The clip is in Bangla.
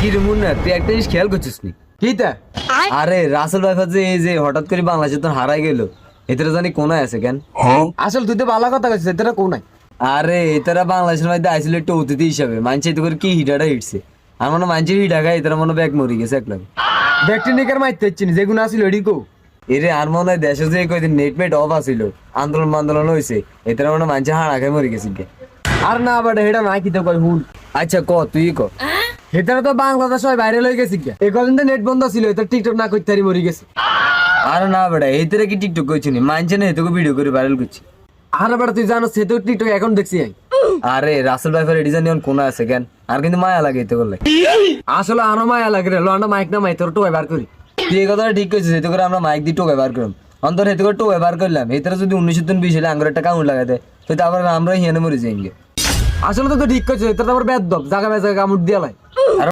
কি রে মুন্না, তুই একটা জিনিস খেয়াল করছিস নি? কিতা আরে রাসেল ভাইফা যে এই যে হঠাৎ করে বাংলাদেশে তোর হারাই গেল, এটার জানি কোনায় আছে কেন? আসল তুই তো ভালো কথা কইছিস এটা কোন নাই আরে এটারা বাংলাদেশের মধ্যে আইছিল একটু অতিথি হিসাবে, মানছে এতে করে কি হিটাটা হিটছে। আর মনে মানছে হিটা খায়, এটারা মনে ব্যাগ মরি গেছে একলা। ব্যাকটেরিয়ার মাইতে চিনি যেগুলো আসিল এডি কো এরে আর মনে হয় দেশে যে কয়দিন নেট অফ আছিল, আন্দোলন হয়েছে, এটারা মনে মানছে হাড়া খায় মরি গেছে। আর না বাট হেডা নাই কিতা কই হুন আচ্ছা ক, তুই ক। হেতারা তো বাংলাদেশ হয় ভাইরাল হয়ে গেছে এই কদিন তো নেট বন্ধ ছিল এটা টিকটক না করতে মরি গেছে আর না বেটা, এইটারা কি টিকটক করছি নি? মানছে না এতকে ভিডিও করে ভাইরাল করছি। আর বেটা তুই জানো সে তো টিকটক এখন দেখছি আমি আরে রাসেল ভাইফার এডিজান নিয়ন কোনা আছে কেন? আর কিন্তু মায়া লাগে এতে করলে। আসলে আরো মায়া লাগে রে লোয়ান্ডা মাইক না মাই তোর টোয় বার করি তুই এই কথাটা ঠিক করছিস, এতে করে আমরা মাইক দিয়ে টোকে বার করলাম। অন্তর এতে করে টোকে বার করলাম, এতে যদি 1920 হলে আঙ্গুরের টাকা কামড় লাগাতে, তো তারপর আমরা হিয়ানে মরে যাই। আসলে তো ঠিক করছিস এটা তো আবার বেদ দব জায়গা জায়গা কামড় দিয়া লাই